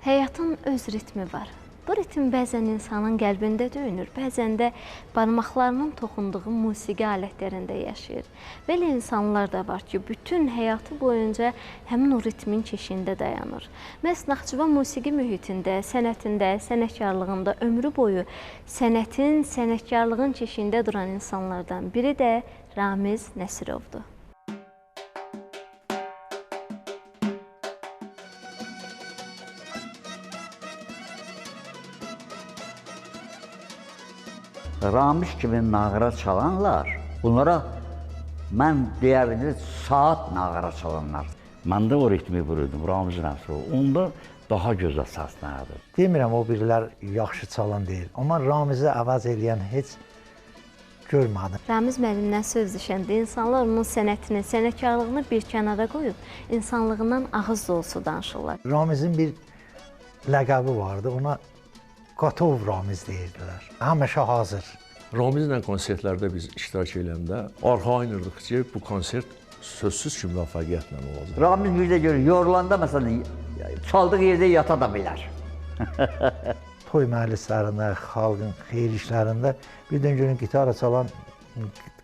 Həyatın öz ritmi var. Bu ritm bəzən insanın qəlbində döyünür, bəzən də barmaqlarının toxunduğu musiqi alətlərində yaşayır. Belə insanlar da var ki, bütün həyatı boyunca həmin o ritmin keşiyində dayanır. Məhz Naxçıvan musiqi mühitində, sənətində, sənətkarlığında ömrü boyu sənətin, sənətkarlığın keşiyində duran insanlardan biri də Ramiz Nəsirovdur. Ramiz kimi nağara çalanlar, bunlara mən deyərdim, saat nağara çalanlar. Mən də o ritmi vururdum, Ramiz Nəsirov. Onda daha gözəl səslənirdi. Demirəm, o birilər yaxşı çalan deyil. Amma Ramizi əvəz edən heç görmədim. Ramiz müəllimdən söz düşəndə insanlar onun sənətini, sənətkarlığını bir kənara qoyub, insanlığından ağız dolusu danışırlar. Ramizin bir ləqəbi vardı, ona Qatov Ramiz deyirdilər. Həmişə hazır. Ramizlə konsertlərdə biz iştirak edəndə arxayınırdıq ki, bu konsert sözsüz ki, müvəffəqiyyətlə olacaq. Ramiz bir də görür, yorulanda məsələn, çaldığı yerdə yata da bilər. Toy məclislərində, xalqın xeyir işlərində birdən görün gitara çalan,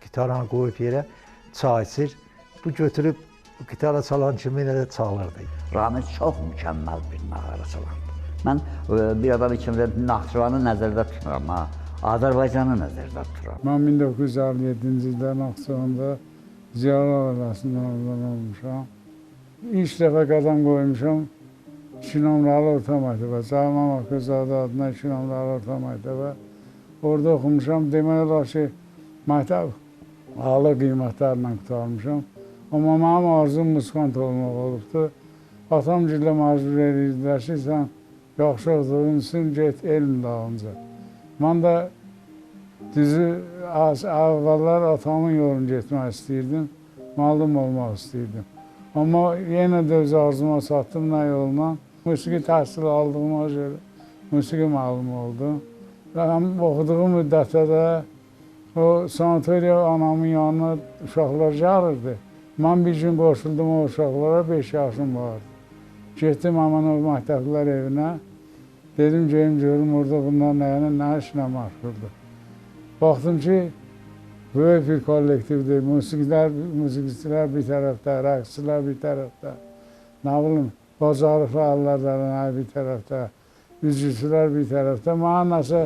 gitaranı qoyub yerə çay içir. Bu götürüb gitara çalan kimi elə də çalırdı. Ramiz çox mükəmməl bir nağara çalandı. Mən bir adam içində Naxçıvanı nəzərdə tuturam, Azərbaycanı nəzərdə tuturam. Mən 1957-ci ildə Naxçıvanda Ziyalı ailəsinə olmuşam. İlk dəfə qadam qoymuşam 2 nömrəli orta məktəbə. Cəlman Haqqızadə adına 2 nömrəli orta məktəbə. Orada oxumuşam. Demək olar ki, məktəb ali qiymətlərlə qutarmışam. Amma mənim arzum musikant olmaq olubdur. Atam gilə məcbur edirdilər ki, sən yaxşı oxuduğun get elm dalınca. Mən də düzü əvvəllər atamın yolunu getmək istəyirdim, müəllim olmaq istəyirdim. Amma yenə də öz arzuma çatdım, nə yolla? Musiqi təhsili aldığıma görə musiqi müəllimi oldum. Və həm oxuduğum müddətdə də o sanatoriya anamın yanına uşaqlar gəlirdi. Mən bir gün qoşuldum o uşaqlara, 5 yaşım vardı. Getdim həmin o məktəblər evinə. Dedim, görüm orada bunlar nə işlə məşğuldur. Baxdım ki, böyük bir kollektivdir. Musiqiçilər bir tərəfdə, rəqsçilər bir tərəfdə. Nə bilim, bacarıqlı əllərdən bir tərəfdə, üzgüçülər bir tərəfdə. Mənə nəsə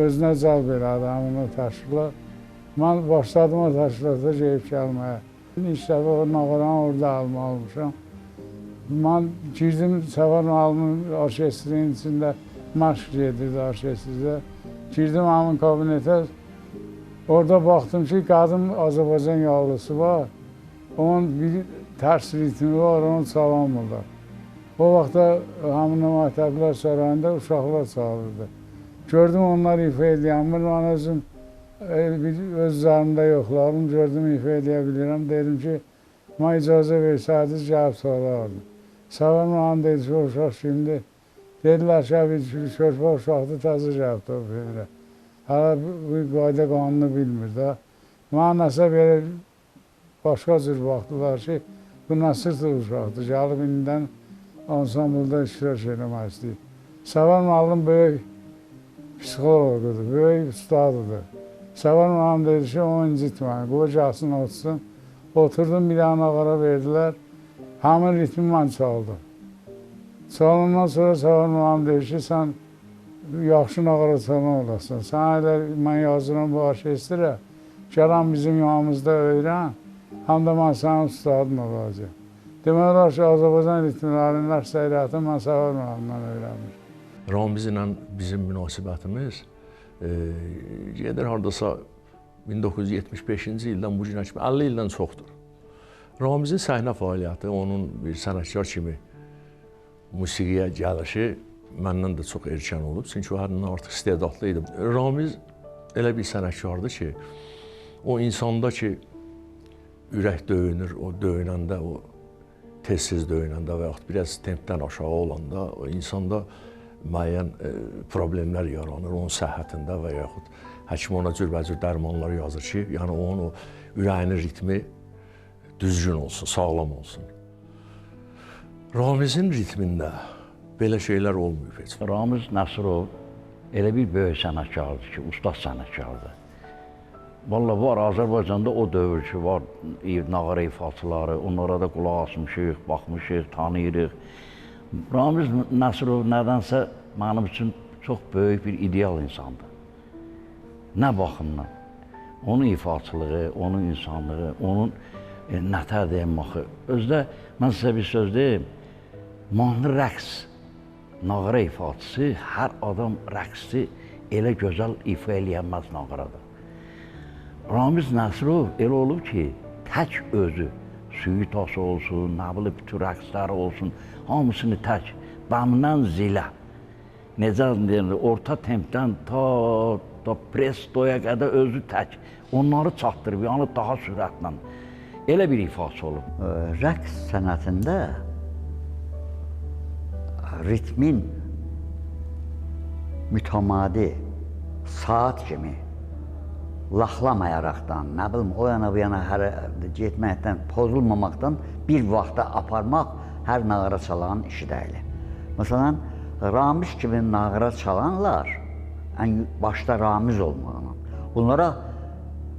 özünə cəlb elədi həmin o təşkilat. Mən başladım o təşkilata gəlib gəlməyə. İlk dəfə o nağaranı orada alma almışam. Mən girdim, Səfər müəllimin orkestrinin içində məşq gedirdi orkestrdə. Girdim həmin kabinetə, orada baxdım ki, qadın Azərbaycan yallısı var. Onun bir tərs ritmi var, onu çalamırlar. O vaxtda həmin məktəblər sarayında uşaqlar çalırdı. Gördüm onlar ifa edəyənmir, mən özüm öz üzərimdə yoxladım, gördüm ifa edə bilirəm. Dedim ki, mən icazə versəydiniz, gəlib çalardım. Səfər müəllim dedi ki, o uşaq kimdir? Dedilər ki, bir körpə uşaqdır, təzə gəlib top verirə. Hələ bu qayda qanunu bilmir də. Mənə nəsə belə başqa cür baxdılar ki, bu nə sırtı uşaqdır, gəlib indidən ansamblda iştirak eləmək istəyir. Səfər müəllim böyük psixoloqdur, böyük ustadıdır. Səfər müəllim dedi ki, onu incitməyin, qoy gəlsin, otursun. Oturdum, bir dənə nağara verdilər. Həmin ritmi mən çaldım. Çalımdan sonra Səfər müəllim deyir ki, sən yaxşı nağara çalan olasın. Sən elə mən yazıram bu orkestrə, gələn bizim yanımızda öyrən, həm də mən sənin ustadın olacaq. Demək olar ki, Azərbaycan ritmlərinin əksəriyyəti mən Səfər müəllimdən öyrənmişim. Ramiz ilə bizim münasibətimiz gedir hardasa 1975-ci ildən bu günə kimi 50 ildən çoxdur. Ramizin səhnə fəaliyyəti, onun bir sənətkar kimi musiqiyə gəlişi məndən də çox erkən olub. Çünki o hərindən artıq istedadlı idi. Ramiz elə bir sənətkardır ki, o insanda ki, ürək döyünür, o döyünəndə, o tez-tez döyünəndə və yaxud biraz tempdən aşağı olanda, o insanda müəyyən problemlər yaranır onun səhhətində və yaxud həkim ona cürbəcür dərmanlar yazır ki, yəni onun o ürəyinin ritmi düzgün olsun, sağlam olsun. Ramizin ritmində belə şeylər olmayıb heç. Ramiz Nəsirov elə bir böyük sənətkardır ki, ustad sənətkardır. Vallahi var, Azərbaycanda o dövr ki, var nağara ifaçıları, onlara da qulaq asmışıq, baxmışıq, tanıyırıq. Ramiz Nəsirov nədənsə mənim üçün çox böyük bir ideal insandır. Nə baxımdan? Onun ifaçılığı, onun insanlığı, onun nətər deyəm baxı. Özdə mən sizə bir söz deyim, mahnı rəqs, nağara ifaçısı, hər adam rəqsi elə gözəl ifa eləyənməz nağarada. Ramiz Nəsirov elə olub ki, tək özü, suitası olsun, nə bilim, bütün rəqsləri olsun, hamısını tək, bəmdən zilə, necə deyirlər, orta tempdən ta prestoya qədər özü tək, onları çatdırıb, yəni daha sürətlə, elə bir ifaçı olub. Rəqs sənətində ritmin mütəmadi, saat kimi, laxlamayaraqdan, nə bilim, o yana bu yana getməkdən, pozulmamaqdan bir vaxta aparmaq hər nağara çalanın işi deyilir. Məsələn, Ramiz kimi nağara çalanlar, ən başda Ramiz olmalı. Bunlara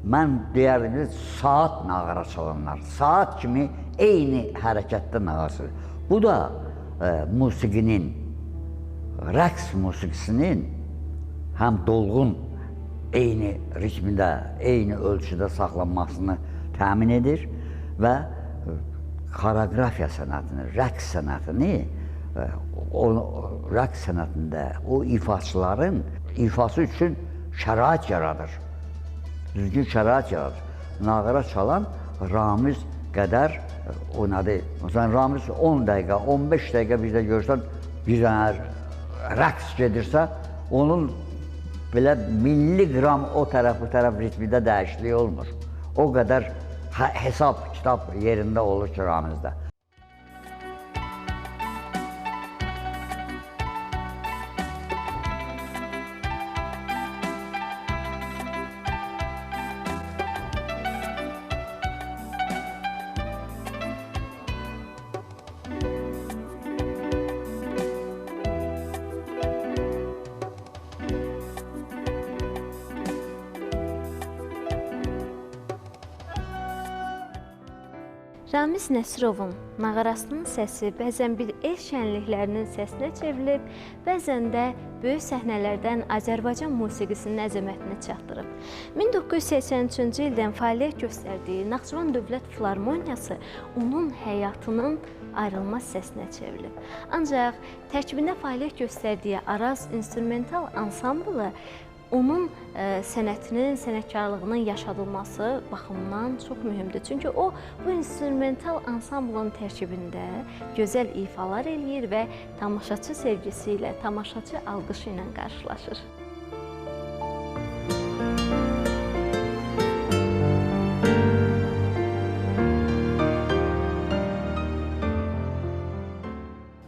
mən deyərdim ki, saat nağara çalanlar, saat kimi eyni hərəkətdə nağarası. Bu da musiqinin, rəqs musiqisinin həm dolğun, eyni ritmdə, eyni ölçüdə saxlanmasını təmin edir və xoreografiya sənətini, rəqs sənətini, rəqs sənətində o ifaçıların ifası üçün şərait yaradır. Düzgün şərait yaradır. Nağara çalan Ramiz qədər, o nədir? Məsələn, Ramiz 10 dəqiqə, 15 dəqiqə bizdə görsən, bir dənə rəqs gedirsə, onun belə milliqram o tərəf, bu tərəf ritmində dəyişiklik olmur. O qədər hesab, kitab yerində olur ki, Ramizdə. Ramiz Nəsirovun nağarasının səsi bəzən bir el şənliklərinin səsinə çevrilib, bəzən də böyük səhnələrdən Azərbaycan musiqisinin əzəmətini çatdırıb. 1983-cü ildən fəaliyyət göstərdiyi Naxçıvan Dövlət Filarmoniyası onun həyatının ayrılmaz səsinə çevrilib. Ancaq tərkibində fəaliyyət göstərdiyi Araz instrumental ansamblı onun sənətinin, sənətkarlığının yaşadılması baxımından çox mühümdür. Çünki o, bu instrumental ansamblın tərkibində gözəl ifalar eləyir və tamaşaçı sevgisi ilə, tamaşaçı alqışı ilə qarşılaşır.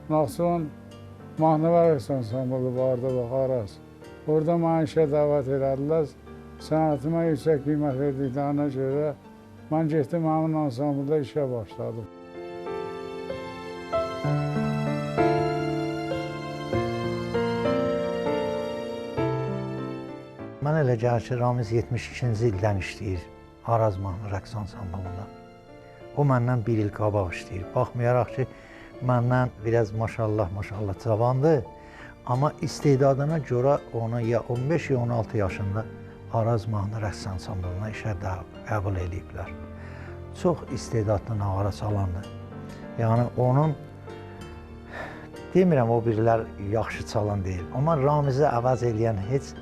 Naxçıvan mahnı və rəqs ansamblı vardı, baxarız. Orada mənə işə dəvət elədilər. Sənətimə yüksək qiymət verdiklərinə görə mən getdim, həmin ansamblda işə başladım. Mən elə gəlir ki, Ramiz 72-ci ildən işləyir Araz mahnı rəqs ansamblında. O məndən bir il qabaq işləyir. Baxmayaraq ki, məndən biraz maşallah cavandır. Amma istedadına görə onu ya 15 ya 16 yaşında Araz mahnı rəqs ansamblına işə qəbul ediblər. Çox istedadlı nağara çalandır. Yəni onun, demirəm o birilər yaxşı çalan deyil, amma Ramizi əvəz eləyən heç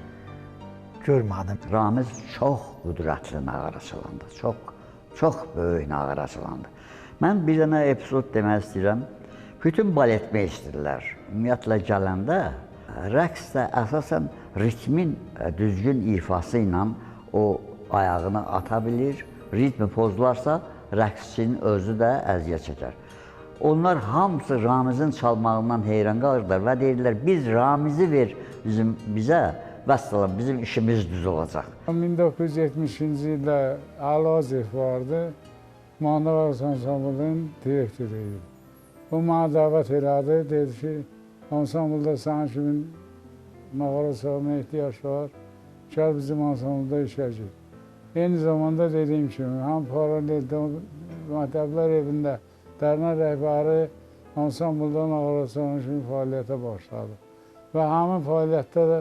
görmədim. Ramiz çox qüdrətli nağara çalandır, çox böyük nağara çalandır. Mən bir dənə epizod demək istəyirəm. Bütün balet meisterlər ümumiyyətlə gələndə rəqsdə əsasən ritmin düzgün ifası ilə o ayağını ata bilir. Ritmi pozularsa rəqsçinin özü də əziyyət çəkər. Onlar hamısı Ramizin çalmağından heyran qalırlar və deyirlər, biz Ramizi ver bizə, vəssalam, bizim işimiz düz olacaq. 1970-ci ildə Əlazev vardı, mahnı və rəqs ansamblının direktoru idi. O mənə dəvət elədi, dedi ki, Ansamblda sənin kimi nağara çalmaya ehtiyac var. Gəl bizim ansamblda işə gir. Eyni zamanda dediyim kimi, həm paraleldə Məktəblər Evində dərnə rəhbəri ansamblda nağara çalan kimi fəaliyyətə başladı. Və həmin fəaliyyətdə də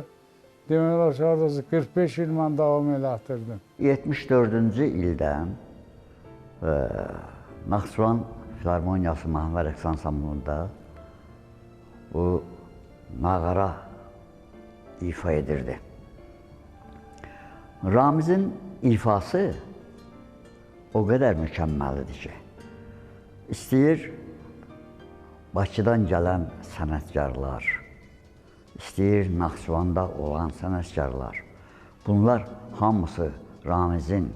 demək olar ki, hardasa 45 il mən davam elətdirdim. 74-cü ildən Naxçıvan Filarmoniyası mahnı və rəqs ansamblında bu nağara ifa edirdi. Ramizin ifası o qədər mükəmməlidir ki, istəyir Bakıdan gələn sənətkarlar, istəyir Naxçıvanda olan sənətkarlar, bunlar hamısı Ramizin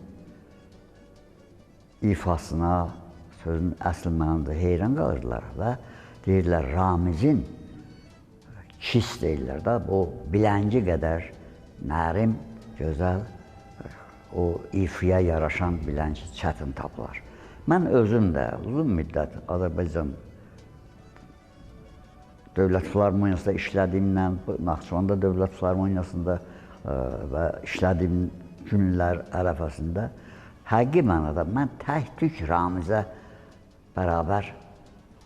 ifasına, sözün əsl mənada heyran qalırlar və deyirlər, Ramizin kis deyirlər da, o bilənci qədər nərim, gözəl, o ifiyə yaraşan bilənci çətin tapılar. Mən özüm də uzun müddət Azərbaycan Dövlət Filarmoniyasında işlədiyimlə, Naxçıvanda Dövlət Filarmoniyasında və işlədiyim günlər ərəfəsində həqiqi mənada mən tək-tük Ramizə bərabər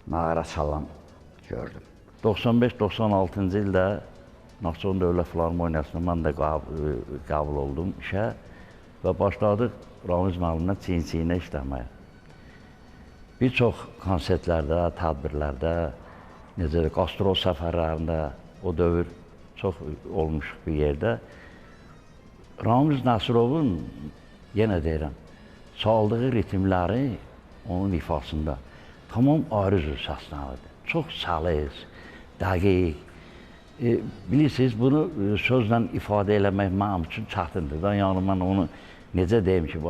nağara çalan gördüm. 95-96-cı ildə Naxçıvan Dövlət Filarmoniyasında mən də qəbul oldum işə və başladıq Ramiz müəllimlə çiyin-çiyinə işləməyə. Bir çox konsertlərdə, tədbirlərdə, necə də qastrol səfərlərində, o dövr çox olmuş bir yerdə Ramiz Nəsirovun, yenə deyirəm, çaldığı ritmləri onun ifasında tamam ayrı cür səslənirdi. Çox səlis, dəqiq. Bilirsiniz, bunu sözlə ifadə eləmək mənim üçün çətindir. Yəni, mən onu necə deyim ki,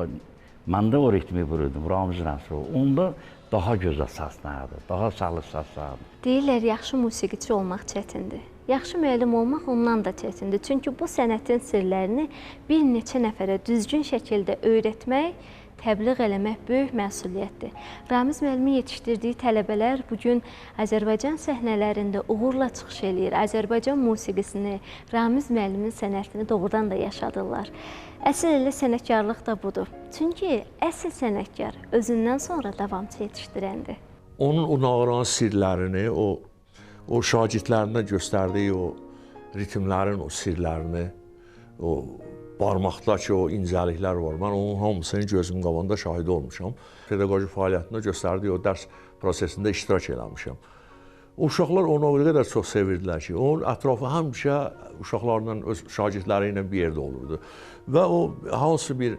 məndə o ritmi vururdum, Ramiz Nəsirov. Onda daha gözəl səslənirdi, daha səlis səslənirdi. Deyirlər, yaxşı musiqiçi olmaq çətindir. Yaxşı müəllim olmaq ondan da çətindir. Çünki bu sənətin sirlərini bir neçə nəfərə düzgün şəkildə öyrətmək, təbliğ eləmək böyük məsuliyyətdir. Ramiz müəllimin yetişdirdiyi tələbələr bugün Azərbaycan səhnələrində uğurla çıxış eləyir. Azərbaycan musiqisini, Ramiz müəllimin sənətini doğrudan da yaşadırlar. Əsl elə sənətkarlıq da budur. Çünki əsl sənətkar özündən sonra davamçı yetişdirəndir. Onun o nağaranın sirlərini, o şagirdlərinə göstərdiyi o ritmlərin o sirlərini, o barmaqdakı o incəliklər var. Mən onun hamısının gözümün qabağında şahidi olmuşam. Pedaqoji fəaliyyətində göstərdiyi o dərs prosesində iştirak eləmişəm. O uşaqlar onu o qədər çox sevirdilər ki, onun ətrafı həmişə uşaqlarla, öz şagirdləri ilə bir yerdə olurdu. Və o hansı bir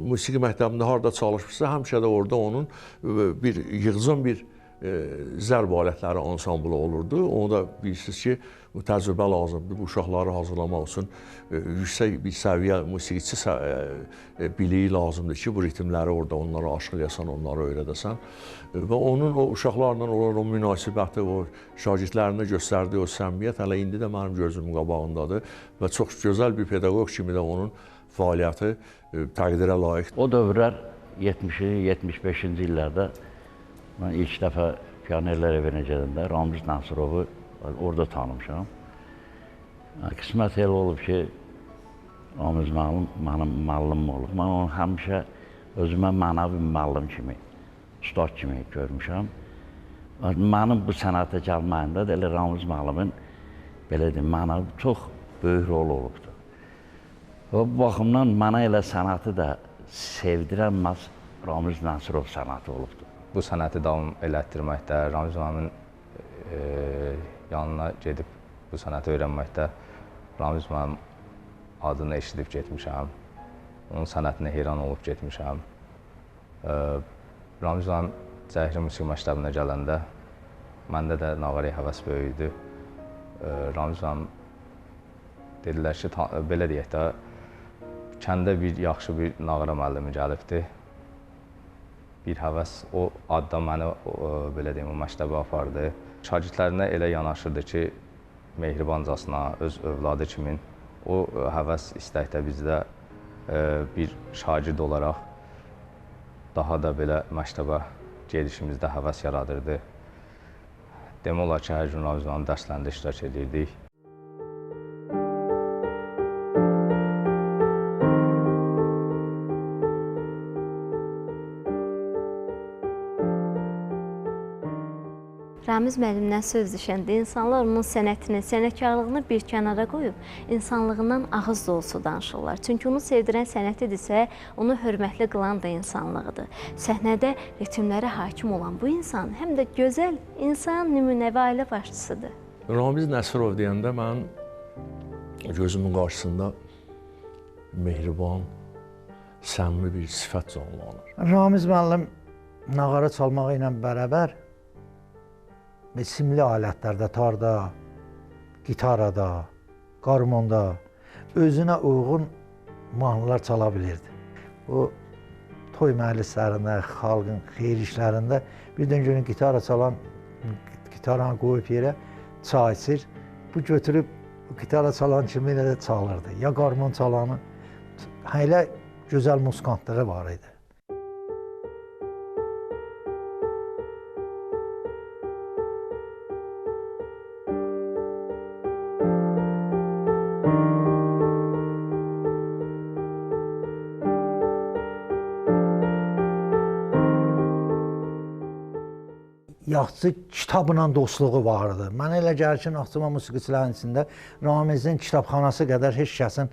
musiqi məktəbində harada çalışmışsa, həmişə də orada onun bir yığcam bir zərb alətləri ansamblı olurdu. Onu da bilirsiniz ki, bu təcrübə lazımdır. Bu uşaqları hazırlamaq üçün yüksək bir səviyyə musiqiçi biliyi lazımdır ki, bu ritmləri orada onlara aşılayasan, onlara öyrədəsən. Və onun o uşaqlarla olan o münasibəti, o şagirdlərinə göstərdiyi o səmimiyyət hələ indi də mənim gözümün qabağındadır və çox gözəl bir pedaqoq kimi də onun fəaliyyəti təqdirə layiqdir. O dövrlər 70-75-ci illərdə mən ilk dəfə Pionerlər evinə gedəndə Ramiz Nəsirovu orada tanımışam. Qismət elə olub ki, Ramiz müəllim mənim müəllimim olub. Mən onu həmişə özümə mənəvi müəllim kimi, ustad kimi görmüşəm. Mənim bu sənətə gəlməyində də elə Ramiz müəllimin belə deyim, mənəvi çox böyük rol olubdur. Və bu baxımdan mənə elə sənəti də sevdirən məhz Ramiz Nəsirov sənəti olubdur. Bu sənəti davam elətdirməkdə, Ramiz müəllimin yanına gedib bu sənəti öyrənməkdə Ramiz müəllim adını eşidib getmişəm. Onun sənətinə heyran olub getmişəm. Ramiz müəllim Cəhri Musiqi Məktəbinə gələndə məndə də nağaraya həvəs böyüdü. Ramiz müəllim dedilər ki, belə deyək də, kəndə bir yaxşı bir nağara müəllimi gəlibdir. Bir həvəs o adda məni belə deyim, o məktəbə apardı. Şagirdlərinə elə yanaşırdı ki, mehribancasına, öz övladı kimi o həvəs istəkdə bizdə bir şagird olaraq daha da belə məktəbə gedişimizdə həvəs yaradırdı. demək olar ki, hər gün Ramizanın dərslərində iştirak edirdik. Ramiz müəllimdən söz düşəndə insanlar onun sənətini, sənətkarlığını bir kənara qoyub, insanlığından ağız dolusu danışırlar. Çünki onu sevdirən sənətidirsə, onu hörmətli qılan da insanlığıdır. Səhnədə ritmlərə hakim olan bu insan həm də gözəl insan, nümunəvi ailə başçısıdır. Ramiz Nəsrov deyəndə mən gözümün qarşısında mehriban, səmimi bir sifət canlanır. Ramiz müəllim nağara çalmağı ilə bərabər simli alətlərdə, tarda, gitarada, qarmonda özünə uyğun mahnılar çala bilirdi. O toy məclislərində, xalqın xeyir işlərində birdən görün gitara çalan, gitaranı qoyub yerə çay içir. Bu götürüb gitara çalan kimi ilə də çalırdı. Ya qarmon çalanı, elə gözəl muskantlığı var idi. Yaxşı kitabla dostluğu vardı. Mənə elə gəlir ki, Naxçıvan musiqiçilərinin içində Ramizin kitabxanası qədər heç kəsin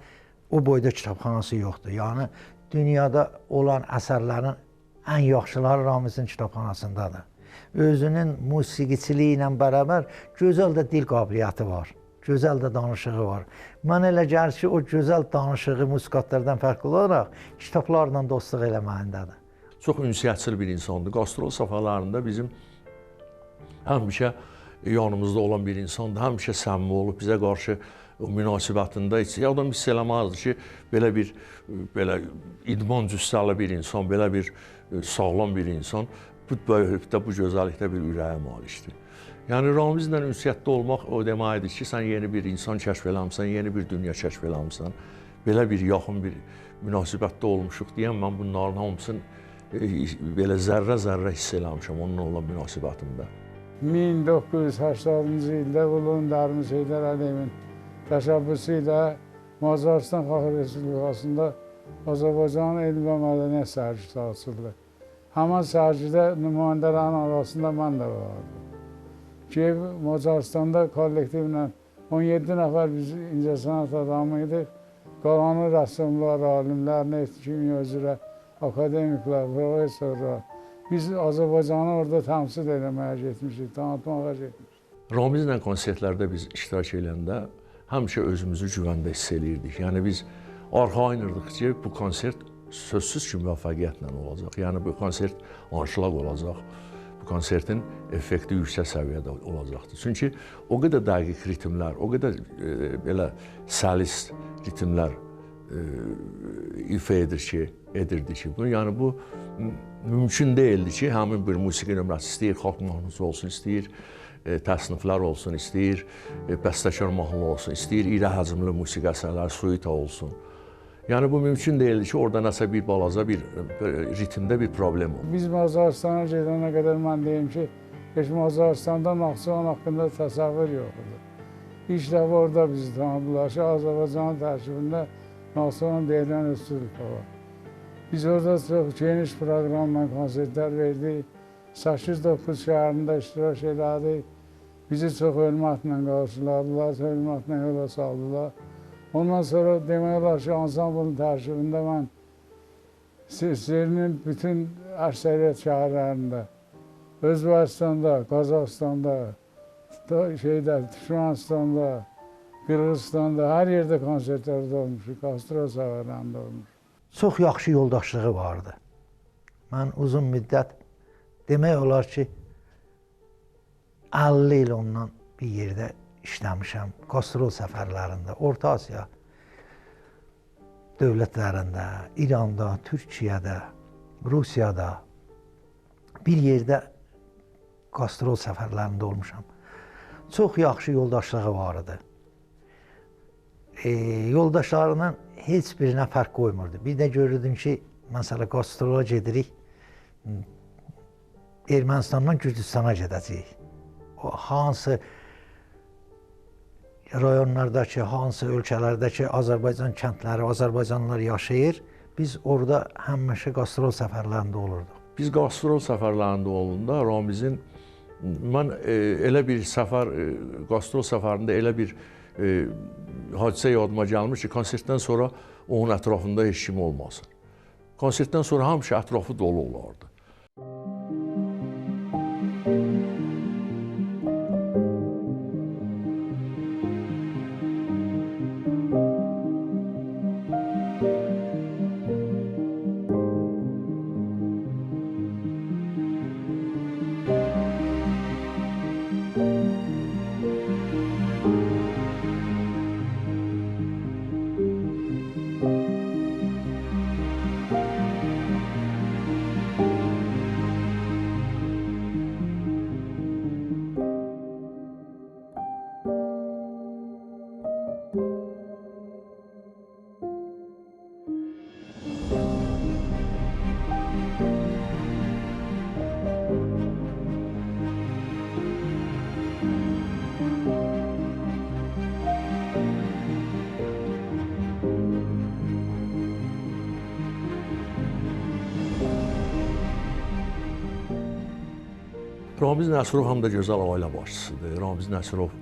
o boyda kitabxanası yoxdur. Yəni dünyada olan əsərlərin ən yaxşıları Ramizin kitabxanasındadır. Özünün musiqiçiliyi ilə bərabər gözəl də dil qabiliyyəti var. Gözəl də danışığı var. Mənə elə gəlir ki, o gözəl danışığı musikatlardan fərqli olaraq kitablarla dostluq eləməyindədir. Çox ünsiyyətçil bir insandır. Qastrol səfərlərində bizim həmişə yanımızda olan bir insandır, həmişə səmimi olub, bizə qarşı münasibətində heç adam hiss eləməzdi ki, belə idman cüssəli bir insan, belə bir sağlam bir insan bu böyüklükdə, bu gözəllikdə bir ürəyə malikdir. Yəni Ramizlə ünsiyyətdə olmaq o deməkdir ki, sən yeni bir insan kəşf eləmisən, yeni bir dünya kəşf eləmisən, belə bir yaxın bir münasibətdə olmuşuq deyən mən bunların hamısını belə zərrə-zərrə hiss eləmişəm onunla olan münasibətimdə. 1980-cı ildə Ulu Darmış Heydər Əliyevin təşəbbüsü ilə Macarıstan Xalq Respublikasında Azərbaycanın elm və mədəniyyət sərgisi açıldı. Həmin sərgidə nümayəndələrin arasında mən də vardım. Ki, Macarıstanda kollektivlə 17 nəfər biz incəsənət adamı idik. Qalanı rəssamlar, alimlər, neft kimya üzrə, akademiklər, professorlar. Biz Azərbaycanı orada təmsil eləməyə getmişik, tanıtmağa getmişik. Ramizlə konsertlərdə biz iştirak edəndə həmişə özümüzü güvəndə hiss eləyirdik. Yəni biz arxayınırdıq ki, bu konsert sözsüz ki, müvəffəqiyyətlə olacaq. Yəni bu konsert anşlaq olacaq. Bu konsertin effekti yüksək səviyyədə olacaqdır. Çünki o qədər dəqiq ritmlər, o qədər belə səlis ritmlər ifa edirdi ki, yəni bu mümkün deyildi ki, həmin bir musiqi nömrəsi istəyir, xalq mahnısı olsun, istəyir təsniflər olsun, istəyir bəstəkar mahnı olsun, istəyir iri həcmli musiqi əsərlər, suita olsun. Yəni bu mümkün deyildi ki, orada nəsə bir balaca bir ritmdə bir problem olur. Biz Macaristana gedənə qədər mən deyim ki, heç Macaristanda Naxçıvan haqqında təsəvvür yox idi. İlk dəfə orada bizi tanıdılar ki, Azərbaycanın tərkibində Naxçıvan deyilən respublika var. Biz orada çox geniş proqramla konsertlər verdik. 8-9 şəhərində iştirak elədik. Bizi çox hörmətlə qarşıladılar, hörmətlə yola saldılar. Ondan sonra demək olar ki, ansamblın tərkibində mən Sirinin bütün əksəriyyət şəhərlərində, Özbəkistanda, Qazaxstanda, Türkmənistanda, Qırğızstanda, hər yerdə konsertlərdə olmuşuq, qastrol səfərlərində olmuşuq. Çox yaxşı yoldaşlığı vardı. Mən uzun müddət demək olar ki, 50 il ondan bir yerdə işləmişəm. Qastrol səfərlərində, Orta Asiya dövlətlərində, İranda, Türkiyədə, Rusiyada bir yerdə qastrol səfərlərində olmuşam. Çox yaxşı yoldaşlığı vardı. Yoldaşlarından heç birinə fərq qoymurdu. Bir də görürdüm ki, məsələ qastrola gedirik, Ermənistandan Gürcüstana gedəcəyik. hansı rayonlardakı, hansı ölkələrdəki Azərbaycan kəndləri, Azərbaycanlılar yaşayır. Biz orada həmişə qastrol səfərlərində olurduq. Biz qastrol səfərlərində olanda Ramizin mən elə bir səfər, qastrol səfərində elə bir hadisə yadıma gəlmiş ki, konsertdən sonra onun ətrafında heç kim olmasın. Konsertdən sonra həmişə ətrafı dolu olardı. Ramiz Nəsirov həm də gözəl ailə başçısıdır. Ramiz Nəsirov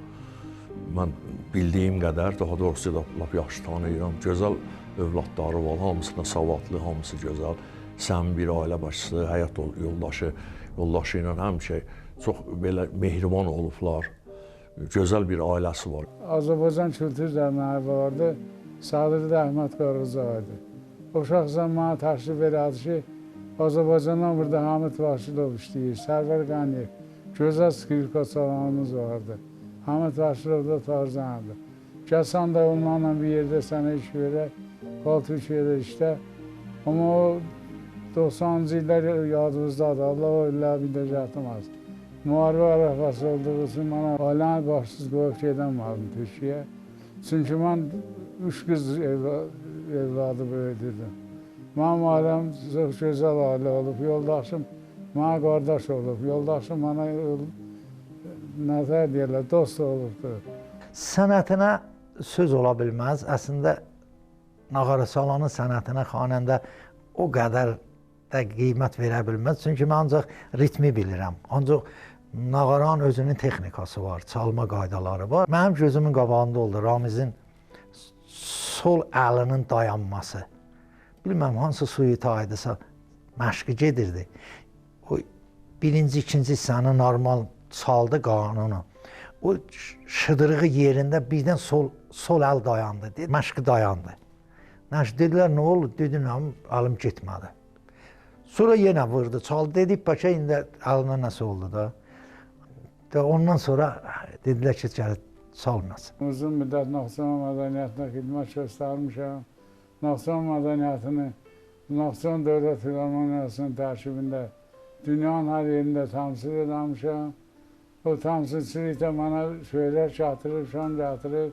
mən bildiyim qədər, daha doğrusu da lap yaxşı tanıyıram. Gözəl övladları var, hamısına savadlı, hamısı gözəl, səmimi bir ailə başçısı, həyat yoldaşı ilə həmişə çox belə mehriban olublar. Gözəl bir ailəsi var. Azərbaycan Kültür Dərnəyi Sadəcə Əhməd Qarızadə. O şəxsən mənə təşrif elədi ki, Azərbaycandan burada Hamid Vaşidov işləyir, Sərvər Qəniyev, gözəl skripka çalanımız vardı. Hamid Vaşidov da tarzanıdır. Gəlsən də onlarla bir yerdə sənə iş verək, Türkiyədə işlə. Amma o 90-cı illər yadımızdadır, Allah o illər bir də gətirməz. Müharibə ərəfəsi olduğu üçün mənə ailəni başsız qoyub gedəmədim Türkiyəyə. Çünki mən 3 qız evladı böyüdürdüm. Mənim ailəm çox gözəl ailə olub, yoldaşım mənə qardaş olub, yoldaşım mənə nəzər deyirlər, dost olubdur. Sənətinə söz ola bilməz. Əslində nağaraçalanın sənətinə xanəndə o qədər də qiymət verə bilməz. Çünki mən ancaq ritmi bilirəm. Ancaq nağaranın özünün texnikası var, çalma qaydaları var. Mənim gözümün qabağında oldu Ramizin sol əlinin dayanması. Bilməm, hansı suita aydısa məşqi gedirdi. O birinci, ikinci hissəni normal çaldı qanunu. O şıdırığı yerində birdən sol əl dayandı, məşqi dayandı. Dedilər, nə oldu? Dedim, əlim getmədi. Sonra yenə vurdu, çaldı. Dedik, bəlkə indi əlinə nəsə oldu da. Ondan sonra dedilər ki, gəlib çalmasın. Uzun müddət Naxçıvan mədəniyyətinə xidmət göstərmişəm. Naxçıvan mədəniyyətini, Naxçıvan Dövlət Filarmoniyasının tərkibində dünyanın hər yerində təmsil edəmişəm. O təmsilçilikdə mənə şeylər gətirib, şan gətirib.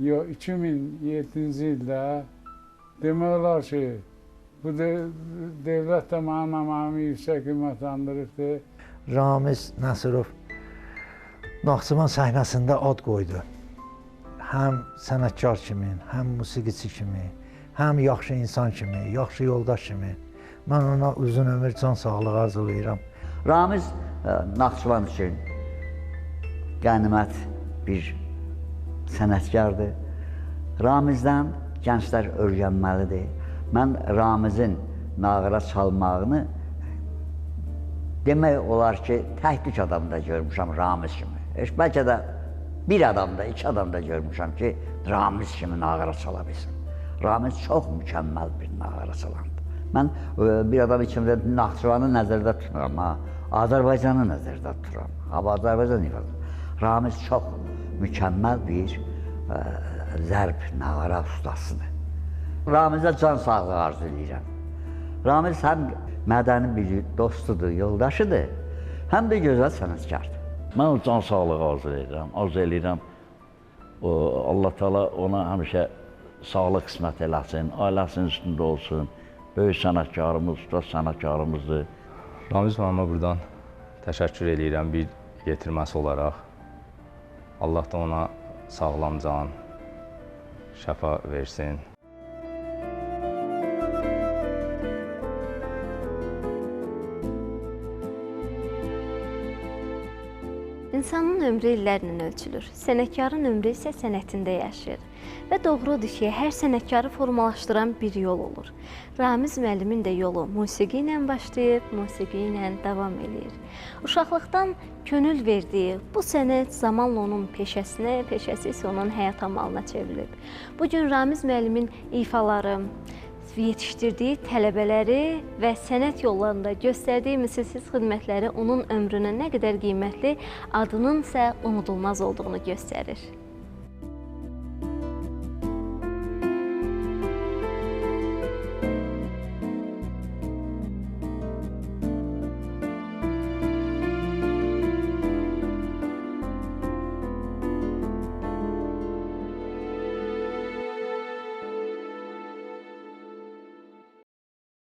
2007-ci ildə demək olar ki, bu dövlət də mənim əməyimi yüksək qiymətləndiribdir. Ramiz Nəsirov Naxçıvan səhnəsində ad qoydu. Həm sənətkar kimi, həm musiqiçi kimi, həm yaxşı insan kimi, yaxşı yoldaş kimi. Mən ona uzun ömür, can sağlığı arzulayıram. Ramiz Naxçıvan üçün qənimət bir sənətkardır. Ramizdən gənclər öyrənməlidir. Mən Ramizin nağara çalmağını demək olar ki, tək adamda görmüşəm Ramiz kimi. Bəlkə də bir adamda, 2 adamda görmüşəm ki, Ramiz kimi nağara çala bilsin. Ramiz çox mükəmməl bir nağara çalandır. Mən bir adam içimdə Naxçıvanı nəzərdə tuturam, Azərbaycanı nəzərdə tuturam. Azərbaycan ifadə. Ramiz çox mükəmməl bir zərb nağara ustasıdır. Ramizə can sağlığı arzu edirəm. Ramiz həm mədəni bir dostudur, yoldaşıdır, həm də gözəl sənətkardır. Mən o can sağlığı arzu edirəm. Allah Teala ona həmişə sağlıq qismət eləsin, ailəsinin üstündə olsun. Böyük sənətkarımız, usta sənətkarımızdır. Ramiz müəllimə buradan təşəkkür edirəm. Bir yetirməsi olaraq Allah da ona sağlam can, şəfa versin. İnsanın ömrü illərlə ölçülür. Sənətkarın ömrü isə sənətində yaşayır. Və doğrudur ki, hər sənətkarı formalaşdıran bir yol olur. Ramiz müəllimin də yolu musiqi ilə başlayıb, musiqi ilə davam edir. Uşaqlıqdan könül verdiyi bu sənət zamanla onun peşəsinə, peşəsi isə onun həyat amalına çevrilib. Bugün Ramiz müəllimin ifaları, yetişdirdiyi tələbələri və sənət yollarında göstərdiyi misilsiz xidmətləri onun ömrünün nə qədər qiymətli, adının isə unudulmaz olduğunu göstərir.